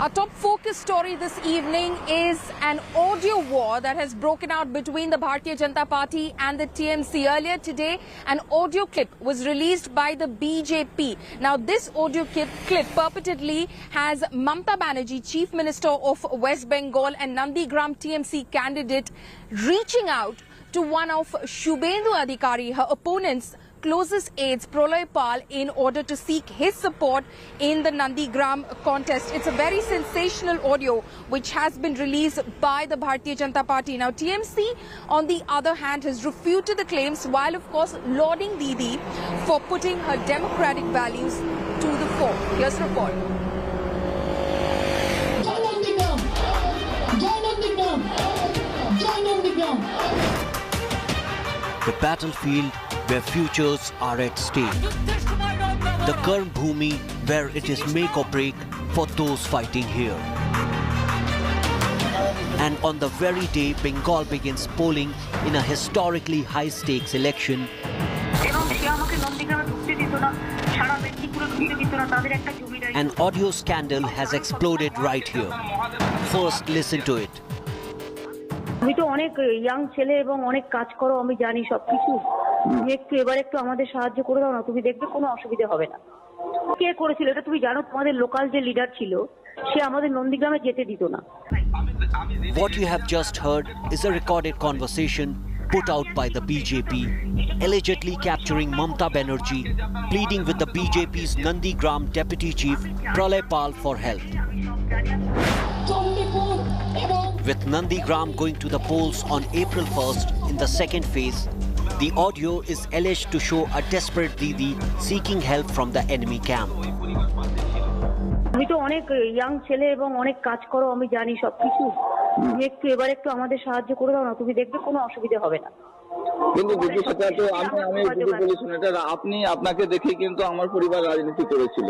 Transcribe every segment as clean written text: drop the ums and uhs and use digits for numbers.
Our top focus story this evening is an audio war that has broken out between the Bharatiya Janata Party and the TMC. Earlier today, an audio clip was released by the BJP. Now, this audio clip purportedly has Mamata Banerjee, Chief Minister of West Bengal and Nandigram TMC candidate, reaching out to one of Suvendu Adhikari, her opponent's closest aides, Pal, in order to seek his support in the Nandigram contest. It's a very sensational audio which has been released by the Bharatiya Janata Party. Now, TMC, on the other hand, has refuted the claims while, of course, lauding Didi for putting her democratic values to the fore. Here's the report. Join Nandigram! Join Nandigram! Join Nandigram! The battlefield where futures are at stake. The Karm Bhumi where it is make or break for those fighting here. And on the very day Bengal begins polling in a historically high-stakes election, an audio scandal has exploded right here. First, listen to it. আমি তো অনেক young ছেলে এবং অনেক কাজ করো, আমি জানি সবকিছু। একটু আমাদের সাহায্য করে দাও না, তুমি দেখবে কোনো অসুবিধা হবে না। কে করেছিল এটা তুমি জানো? তোমাদের লোকাল যে লিডার ছিল সে আমাদের নন্দীগ্রামে যেতে দিত না। What you have just heard is a recorded conversation put out by the BJP, allegedly capturing Mamata Banerjee, pleading with the BJP's Nandigram Deputy Chief Pal for help. With Nandigram going to the polls on April 1st in the second phase, the audio is alleged to show a desperate Didi seeking help from the enemy camp. আমি তো অনেক young ছেলে এবং অনেক কাজ করো, আমি জানি সবকিছু। একটু আমাদের সাহায্য করে দাও না, তুমি দেখবে কোনো অসুবিধা হবে না। কিন্তু দিদির সাথে তো আমি যদি বলি শুনে, এটা আপনাকে দেখে কিন্তু আমার পরিবার রাজনীতি করেছিল।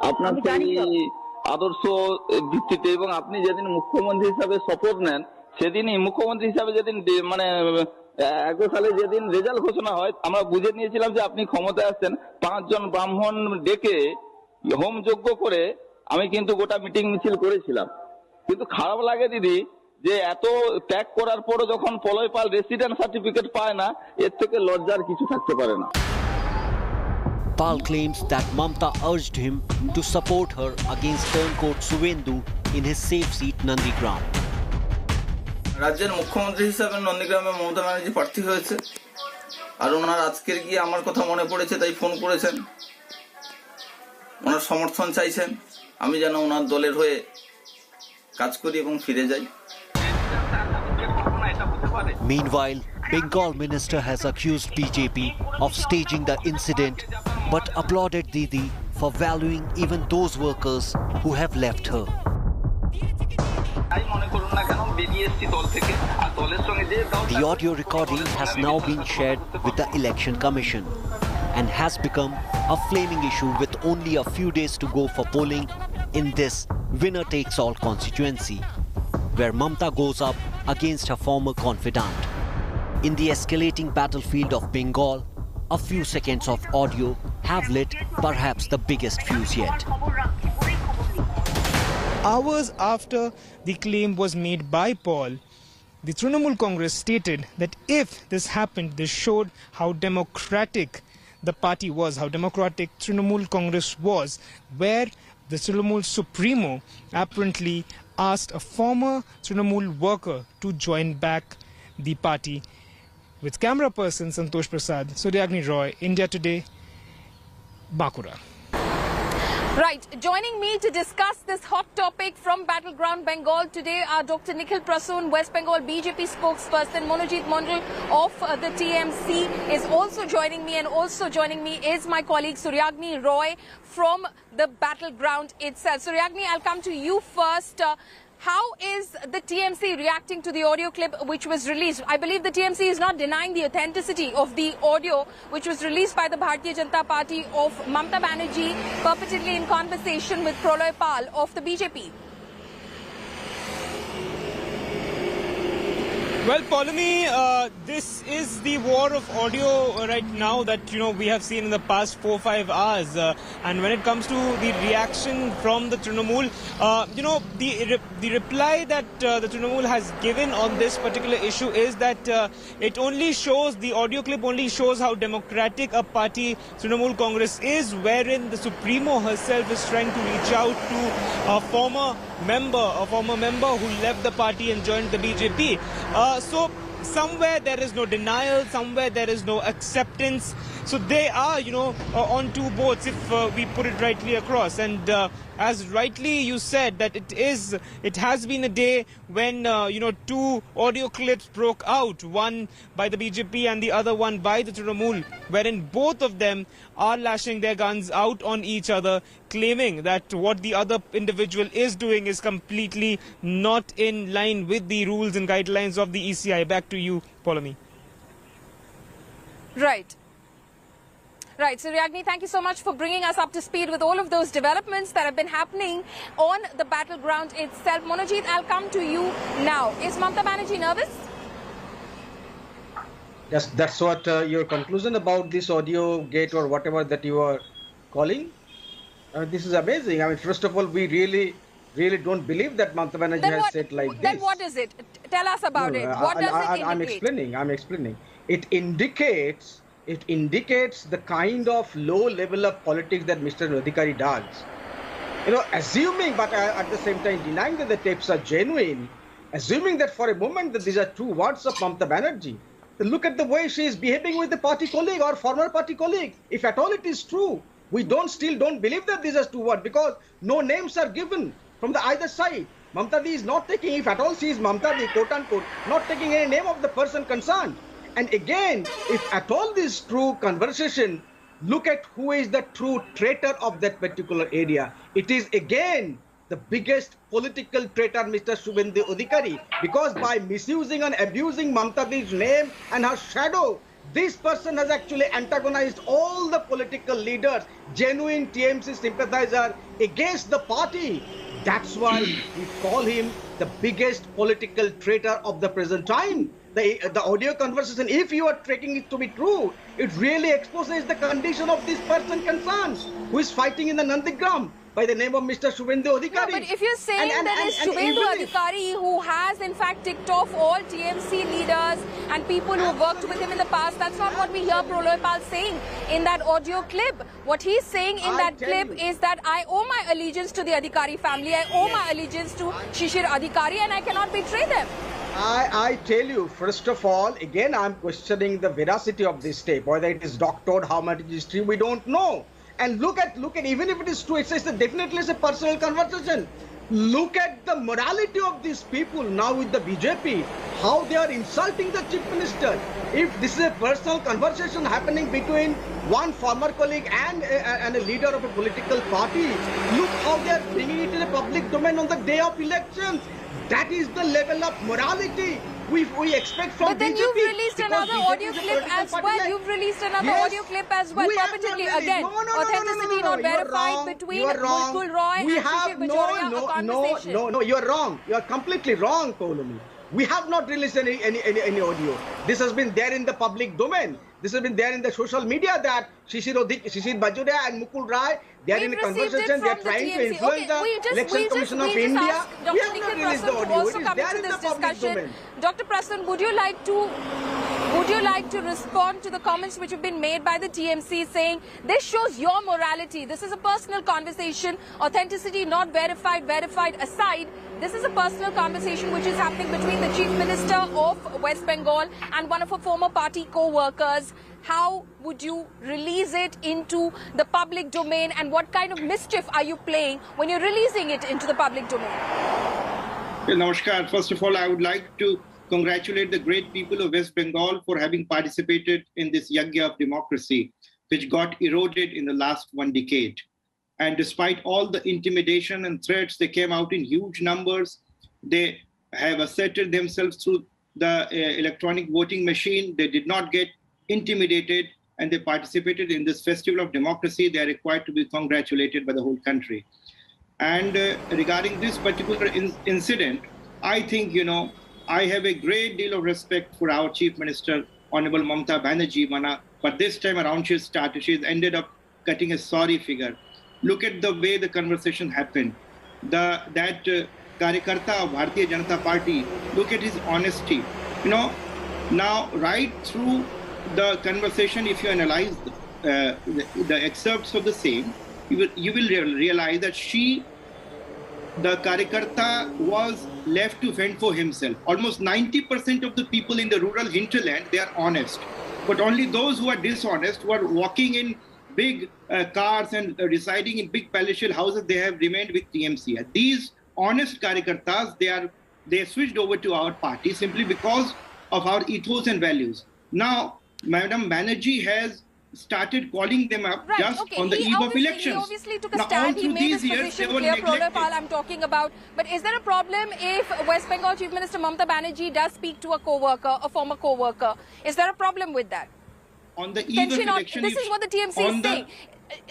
আপনার আদর্শ ভিত্তিতে, এবং আপনি যেদিন মুখ্যমন্ত্রী হিসাবে শপথ নেন সেদিনই মুখ্যমন্ত্রী হিসাবে যেদিন মানে 11 সালে যেদিন রেজাল্ট ঘোষণা হয়, আমরা বুঝে নিয়েছিলাম যে আপনি ক্ষমতায় আসছেন। 5 জন ব্রাহ্মণ ডেকে হোম যজ্ঞ করে আমি কিন্তু গোটা মিটিং মিছিল করেছিলাম। কিন্তু খারাপ লাগে দিদি যে এত ত্যাগ করার পরও যখন পাল রেসিডেন্ট সার্টিফিকেট পায় না, এর থেকে লজ্জার কিছু থাকতে পারে না। Pal claims that Mamata urged him to support her against turncoat Suvendu in his safe seat Nandigram. রাজ্যের মুখ্যমন্ত্রী হিসাবে নন্দীগ্রামে মমতা ব্যানার্জি প্রার্থী হয়েছে, আর ওনার আজকের গিয়ে আমার কথা মনে পড়েছে তাই ফোন করেছেন, ওনার সমর্থন চাইছেন, আমি যেন ওনার দলের হয়ে কাজ করি এবং ফিরে যাই। Meanwhile, Bengal minister has accused BJP of staging the incident but applauded Didi for valuing even those workers who have left her. The audio recording has now been shared with the Election Commission and has become a flaming issue with only a few days to go for polling in this winner-takes-all constituency, where Mamata goes up against her former confidant. In the escalating battlefield of Bengal, a few seconds of audio have lit perhaps the biggest fuse yet. Hours after the claim was made by Paul, the Trinamool Congress stated that if this happened, this showed how democratic the party was, how democratic Trinamool Congress was, where the Trinamool Supremo apparently asked a former Trinamool worker to join back the party. With camera person Santosh Prasad, Suryagni Roy, India Today, Bakura. Right, joining me to discuss this hot topic from Battleground Bengal today are Dr. Nikhil Prasoon, West Bengal BJP spokesperson, Monojit Mondal of the TMC is also joining me, and also joining me is my colleague Suryagni Roy from the Battleground itself. Suryagni, I'll come to you first. How is the TMC reacting to the audio clip which was released? I believe the TMC is not denying the authenticity of the audio which was released by the Bharatiya Janata Party of Mamata Banerjee, purportedly in conversation with Pal of the BJP. Well, Polemy, this is the war of audio right now that, we have seen in the past 4 or 5 hours. And when it comes to the reaction from the Trinamool, the reply that the Trinamool has given on this particular issue is that it only shows, the audio clip only shows how democratic a party Trinamool Congress is, wherein the Supremo herself is trying to reach out to a former member who left the party and joined the BJP. So somewhere there is no denial, somewhere there is no acceptance. So they are, on two boats, if we put it rightly across. And as rightly you said, that it has been a day when, two audio clips broke out, one by the BJP and the other one by the Trinamool, wherein both of them are lashing their guns out on each other, claiming that what the other individual is doing is completely not in line with the rules and guidelines of the ECI. Back to you, Polemy. Right. Right. So, Ragni, thank you so much for bringing us up to speed with all of those developments that have been happening on the battleground itself. Monojit, I'll come to you now. Is Mamata Banerjee nervous? Yes, that's what your conclusion about this audio gate or whatever that you are calling. This is amazing. I mean, first of all, we really don't believe that Mamata Banerjee has said like this. Then what is it? Tell us about it. What does it indicate? I'm explaining. It indicates the kind of low level of politics that Mr. Adhikari does. Assuming, but at the same time denying that the tapes are genuine, assuming that for a moment that these are true words of Mamata Banerjee, look at the way she is behaving with the party colleague or former party colleague. If at all it is true, we still don't believe that these are true words because no names are given from the either side. Mamata is not taking, if at all she is Mamata, quote unquote, not taking any name of the person concerned. And again, if at all this true conversation, look at who is the true traitor of that particular area. It is again the biggest political traitor, Mr. Suvendu Adhikari, because by misusing and abusing Mamata's name and her shadow, this person has actually antagonized all the political leaders, genuine TMC sympathizer against the party. That's why we call him the biggest political traitor of the present time. The audio conversation, if you are taking it to be true, it really exposes the condition of this person concerned, who is fighting in the Nandigram by the name of Mr. Suvendu Adhikari. No, but if you're saying that it's Suvendu Adhikari who has in fact ticked off all TMC leaders and people who have worked with him in the past, that's not what we hear Proloypal saying in that audio clip. What he's saying in that clip is that I owe my allegiance to the Adhikari family, I owe my allegiance to Shishir Adhikari, and I cannot betray them. I tell you, first of all, again, I'm questioning the veracity of this tape. Whether it is doctored, how much it is true, we don't know. And look at, even if it is true, it says that definitely it's a personal conversation. Look at the morality of these people now with the BJP, how they are insulting the chief minister. If this is a personal conversation happening between one former colleague and a leader of a political party, look how they are bringing it in the public domain on the day of elections. That is the level of morality we expect from BJP. But then you've released another audio clip as well. You've released another audio clip as well. Purportedly, again, authenticity not verified between Mulkul Roy and Shishir Bajoria, a conversation. No, you're wrong. You're completely wrong, Polemy. We have not released any audio. This has been there in the public domain. This has been there in the social media that Shishir Bajoria and Mukul Roy, they are in a conversation, they are trying to influence the Election Commission of India. We have not released the audio. It is there in the public domain. Dr. Prasan, would you like to respond to the comments which have been made by the TMC saying this shows your morality? This is a personal conversation. Authenticity not verified aside. This is a personal conversation which is happening between the Chief Minister of West Bengal and one of her former party co-workers. How would you release it into the public domain, and what kind of mischief are you playing when you're releasing it into the public domain? Namaskar. First of all, I would like to congratulate the great people of West Bengal for having participated in this yagya of democracy, which got eroded in the last 1 decade. And despite all the intimidation and threats, they came out in huge numbers. They have asserted themselves through the electronic voting machine. They did not get intimidated, and they participated in this festival of democracy. They are required to be congratulated by the whole country. And regarding this particular incident, I think, I have a great deal of respect for our Chief Minister, Honorable Mamata Banerjee, but this time around she's ended up cutting a sorry figure. Look at the way the conversation happened. That Karyakarta of Bharatiya Janata Party, look at his honesty. Now right through the conversation, if you analyze the excerpts of the same, you will realize that the Karyakarta was left to fend for himself. Almost 90% of the people in the rural hinterland, they are honest. But only those who are dishonest, who are walking in big cars and residing in big palatial houses, they have remained with TMC. These honest Karyakartas, they switched over to our party simply because of our ethos and values. Now, Madam Banerjee has started calling them up on the eve of elections. He obviously took a stand. He made his position clear, Protopal, I'm talking about. But is there a problem if West Bengal Chief Minister Mamata Banerjee does speak to a co-worker, a former co-worker? Is there a problem with that? On the eve of elections, this is what the TMC is saying.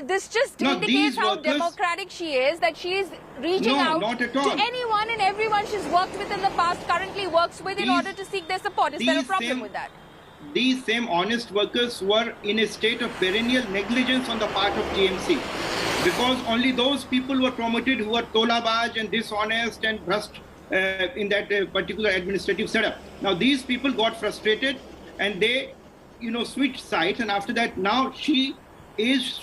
This just indicates how democratic she is, that she is reaching out to anyone and everyone she's worked with in the past, currently works with, in order to seek their support. Is there a problem with that? These same honest workers were in a state of perennial negligence on the part of TMC, because only those people were promoted who were tolabaj and dishonest and brushed in that particular administrative setup. Now these people got frustrated and they, switched sides, and after that now she has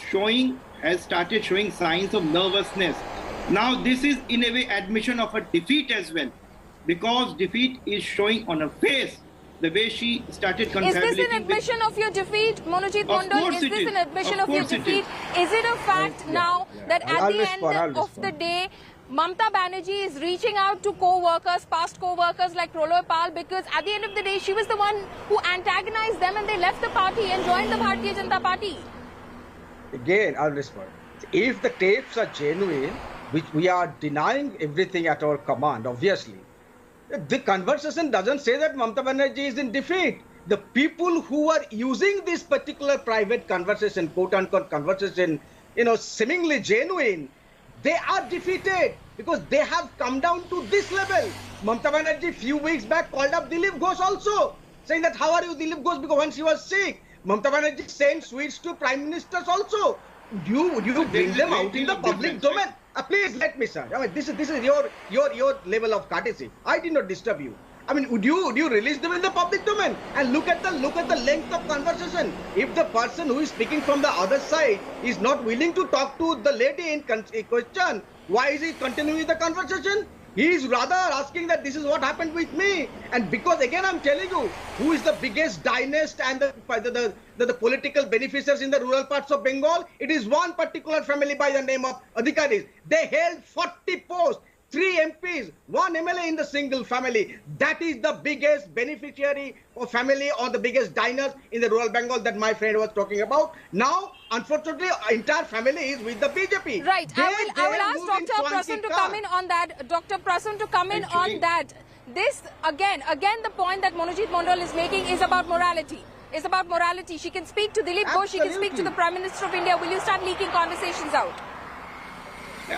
started showing signs of nervousness. Now this is in a way admission of her defeat as well, because defeat is showing on her face. The way she started confabulating. Is this an admission of your defeat, Monojit Mondal? Is this an admission of your defeat? Is it a fact now that at the end of the day, Mamata Banerjee is reaching out to co-workers, past co-workers like Proloy Pal, because at the end of the day, she was the one who antagonized them and they left the party and joined the Bharatiya Janata Party? Again, I'll respond. If the tapes are genuine, which we are denying everything at our command, obviously, the conversation doesn't say that Mamata Banerjee is in defeat. The people who are using this particular private conversation, quote-unquote conversation, seemingly genuine, they are defeated because they have come down to this level. Mamata Banerjee a few weeks back called up Dilip Ghosh also, saying that how are you Dilip Ghosh, because when she was sick. Mamata Banerjee sent sweets to prime ministers also. Would you bring them out in the public domain? Please let me, sir. This is your level of courtesy. I did not disturb you. Would you release them in the public domain and look at the length of conversation? If the person who is speaking from the other side is not willing to talk to the lady in question, why is he continuing the conversation? He is rather asking that this is what happened with me. And because again I'm telling you, who is the biggest dynast and the political beneficiaries in the rural parts of Bengal? It is one particular family by the name of Adhikaris. They held 40 posts, 3 MPs, 1 MLA in the single family. That is the biggest beneficiary or family or the biggest diners in the rural Bengal that my friend was talking about. Now, unfortunately, entire family is with the BJP. Right. I will ask Dr. Prasun to come in on that. Dr. Prasun to come in on that. This, again, the point that Monojit Mondal is making is about morality. It's about morality. She can speak to Dilip Ghosh, she can speak to the Prime Minister of India. Will you start leaking conversations out?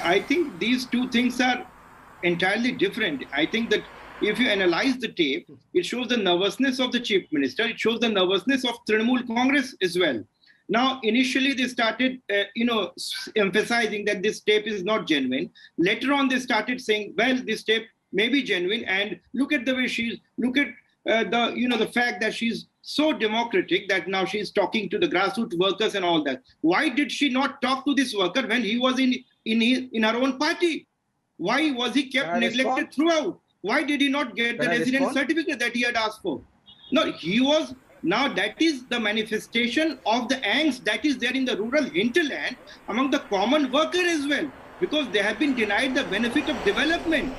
I think these two things are entirely different. I think that if you analyze the tape, it shows the nervousness of the Chief Minister. It shows the nervousness of Trinamool Congress as well. Now, initially they started, emphasizing that this tape is not genuine. Later on, they started saying, well, this tape may be genuine, and look at the way look at the fact that she's so democratic that now she's talking to the grassroots workers and all that. Why did she not talk to this worker when he was in her own party? Why was he kept neglected throughout? Why did he not get the residence certificate that he had asked for? No, he was. Now that is the manifestation of the angst that is there in the rural hinterland among the common worker as well, because they have been denied the benefit of development.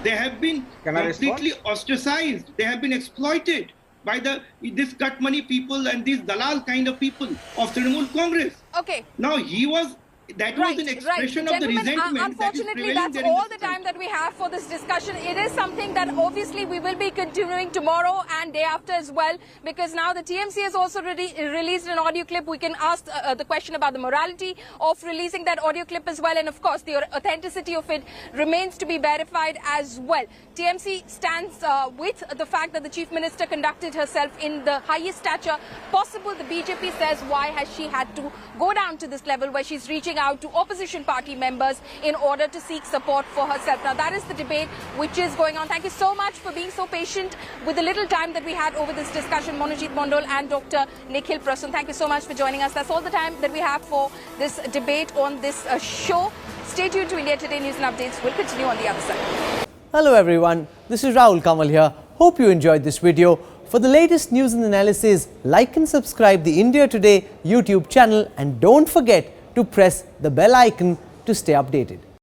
They have been completely ostracized. They have been exploited by this cut money people and these dalal kind of people of Trinamool Congress. Okay. Now he was. That was an expression of the resentment. Unfortunately, that's all the time that we have for this discussion. It is something that obviously we will be continuing tomorrow and day after as well, because now the TMC has also released an audio clip. We can ask the question about the morality of releasing that audio clip as well, and of course the authenticity of it remains to be verified as well. TMC stands with the fact that the Chief Minister conducted herself in the highest stature possible. The BJP says, why has she had to go down to this level where she's reaching out to opposition party members in order to seek support for herself? Now that is the debate which is going on. Thank you so much for being so patient with the little time that we had over this discussion, Monojit Mondol and Dr. Nikhil Prasun. Thank you so much for joining us. That's all the time that we have for this debate on this show. Stay tuned to India Today News and Updates. We'll continue on the other side. Hello everyone, this is Rahul Kamal here. Hope you enjoyed this video. For the latest news and analysis, like and subscribe the India Today YouTube channel, and don't forget to press the bell icon to stay updated.